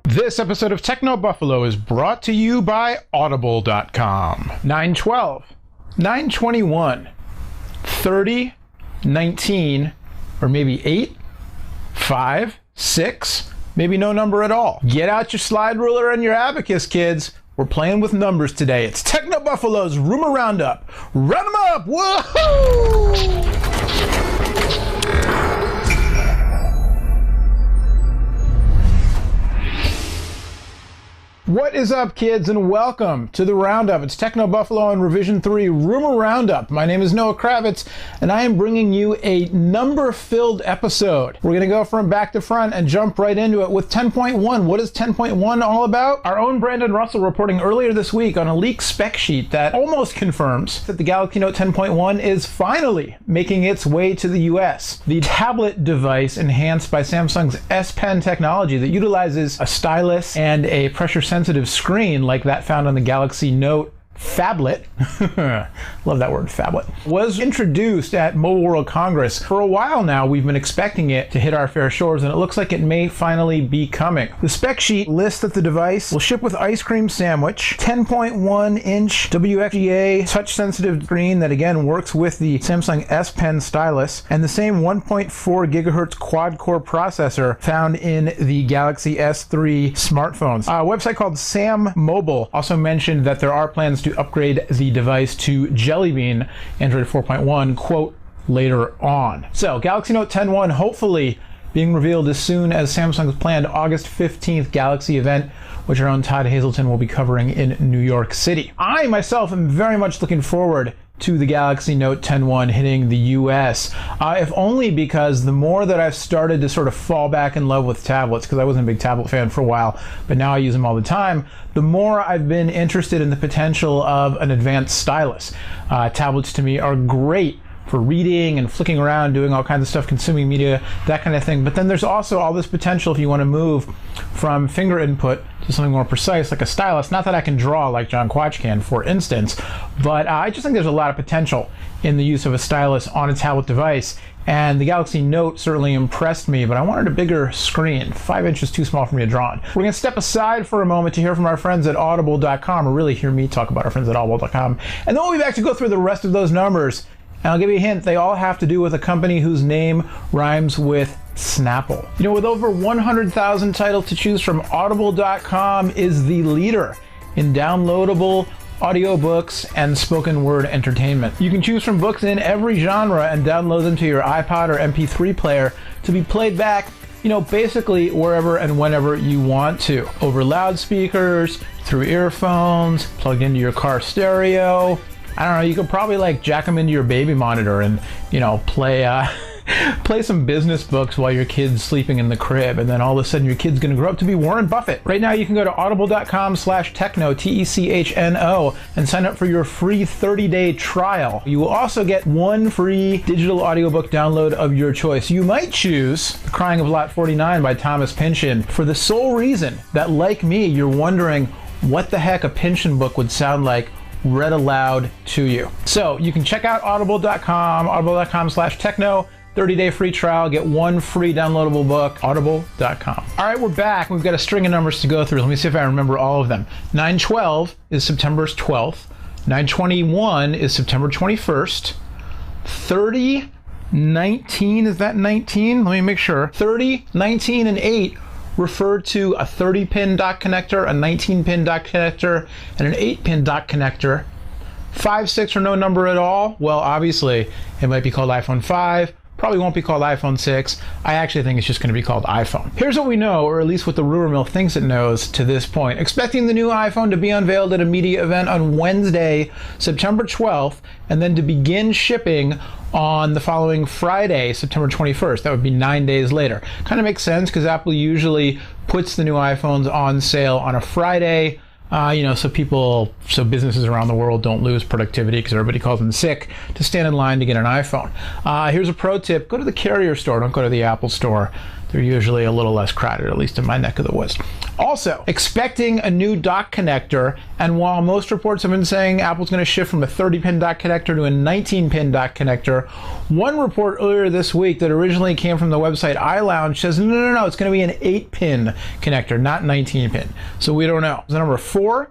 This episode of Techno Buffalo is brought to you by Audible.com. 912, 921, 30, 19, or maybe 8, 5, 6, maybe no number at all. Get out your slide ruler and your abacus, kids. We're playing with numbers today. It's Techno Buffalo's Rumor Roundup. Run them up! Woohoo! What is up, kids, and welcome to the Roundup. It's Techno Buffalo and Revision 3 Rumor Roundup. My name is Noah Kravitz, and I am bringing you a number-filled episode. We're going to go from back to front and jump right into it with 10.1. What is 10.1 all about? Our own Brandon Russell reporting earlier this week on a leaked spec sheet that almost confirms that the Galaxy Note 10.1 is finally making its way to the US. The tablet device enhanced by Samsung's S Pen technology that utilizes a stylus and a pressure-sensitive screen like that found on the Galaxy Note phablet, love that word, phablet, was introduced at Mobile World Congress. For a while now, we've been expecting it to hit our fair shores, and it looks like it may finally be coming. The spec sheet lists that the device will ship with ice cream sandwich, 10.1-inch WXGA touch-sensitive screen that again works with the Samsung S Pen stylus, and the same 1.4 gigahertz quad-core processor found in the Galaxy S3 smartphones. A website called Sam Mobile also mentioned that there are plans to upgrade the device to Jelly Bean Android 4.1, quote, later on. So, Galaxy Note 10.1 hopefully being revealed as soon as Samsung's planned August 15th Galaxy event, which our own Todd Hazelton will be covering in New York City. I myself am very much looking forward to the Galaxy Note 10.1 hitting the US, if only because the more that I've started to sort of fall back in love with tablets, because I wasn't a big tablet fan for a while, but now I use them all the time, the more I've been interested in the potential of an advanced stylus. Tablets to me are great for reading and flicking around, doing all kinds of stuff, consuming media, that kind of thing. But then there's also all this potential if you want to move from finger input to something more precise like a stylus. Not that I can draw like John Quach can, for instance, but I just think there's a lot of potential in the use of a stylus on a tablet device. And the Galaxy Note certainly impressed me, but I wanted a bigger screen. 5 inches too small for me to draw on. We're going to step aside for a moment to hear from our friends at Audible.com, or really hear me talk about our friends at Audible.com. And then we'll be back to go through the rest of those numbers. And I'll give you a hint, they all have to do with a company whose name rhymes with Snapple. You know, with over 100,000 titles to choose from, Audible.com is the leader in downloadable audiobooks and spoken word entertainment. You can choose from books in every genre and download them to your iPod or MP3 player to be played back, you know, basically wherever and whenever you want to. Over loudspeakers, through earphones, plugged into your car stereo. I don't know, you could probably like jack them into your baby monitor and, you know, play some business books while your kid's sleeping in the crib, and then all of a sudden your kid's gonna grow up to be Warren Buffett. Right now you can go to audible.com/techno, TECHNO, and sign up for your free 30-day trial. You will also get one free digital audiobook download of your choice. You might choose The Crying of Lot 49 by Thomas Pynchon for the sole reason that, like me, you're wondering what the heck a Pynchon book would sound like read aloud to you. So you can check out audible.com, audible.com/techno, 30-day free trial, get one free downloadable book, audible.com. All right, we're back. We've got a string of numbers to go through. Let me see if I remember all of them. 912 is September 12th. 921 is September 21st. 3019, is that 19? Let me make sure. 30, 19, and 8 refer to a 30-pin dock connector, a 19-pin dock connector, and an 8-pin dock connector. 5, 6, or no number at all? Well, obviously, it might be called iPhone 5. Probably won't be called iPhone 6. I actually think it's just going to be called iPhone. Here's what we know, or at least what the rumor mill thinks it knows to this point. Expecting the new iPhone to be unveiled at a media event on Wednesday, September 12th, and then to begin shipping on the following Friday, September 21st. That would be 9 days later. Kind of makes sense because Apple usually puts the new iPhones on sale on a Friday. So businesses around the world don't lose productivity because everybody calls them sick to stand in line to get an iPhone. Here's a pro tip. Go to the carrier store. Don't go to the Apple store. they're usually a little less crowded, at least in my neck of the woods. Also, expecting a new dock connector, and while most reports have been saying Apple's going to shift from a 30-pin dock connector to a 19-pin dock connector, one report earlier this week that originally came from the website iLounge says, no, it's going to be an 8-pin connector, not 19-pin. So we don't know. The number 4,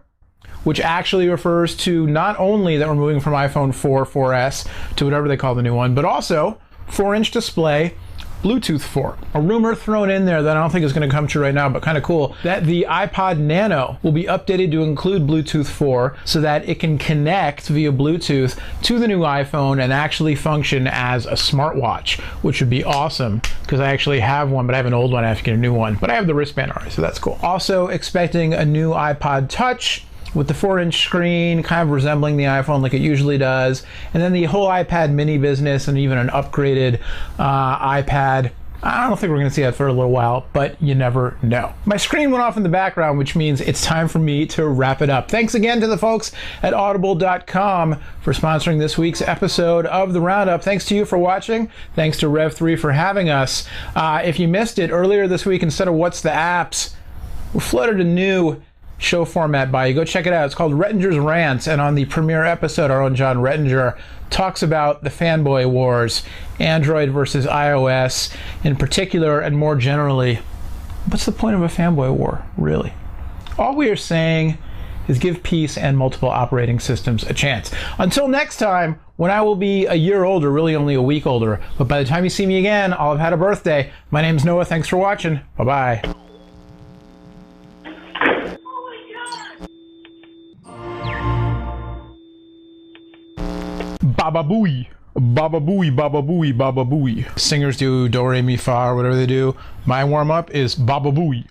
which actually refers to not only that we're moving from iPhone 4, 4S to whatever they call the new one, but also 4-inch display, Bluetooth 4. A rumor thrown in there that I don't think is going to come true right now, but kind of cool, that the iPod Nano will be updated to include Bluetooth 4 so that it can connect via Bluetooth to the new iPhone and actually function as a smartwatch, which would be awesome because I actually have one, but I have an old one. I have to get a new one, but I have the wristband already, so that's cool. Also expecting a new iPod Touch with the 4-inch screen kind of resembling the iPhone like it usually does, and then the whole iPad mini business and even an upgraded iPad. I don't think we're going to see that for a little while, but you never know. My screen went off in the background, which means it's time for me to wrap it up. Thanks again to the folks at audible.com for sponsoring this week's episode of the Roundup. Thanks to you for watching. Thanks to Rev3 for having us. If you missed it, earlier this week, instead of What's the Apps, we floated a new show format by you. Go check it out. It's called Rettinger's Rants, and on the premiere episode, our own John Rettinger talks about the fanboy wars, Android versus iOS in particular, and more generally, what's the point of a fanboy war, really? All we are saying is give peace and multiple operating systems a chance. Until next time, when I will be a year older, really only a week older, but by the time you see me again, I'll have had a birthday. My name's Noah. Thanks for watching. Bye-bye. Baba booey, baba booey, baba booey, baba booey. Singers do do re mi fa or whatever they do. My warm up is baba booey.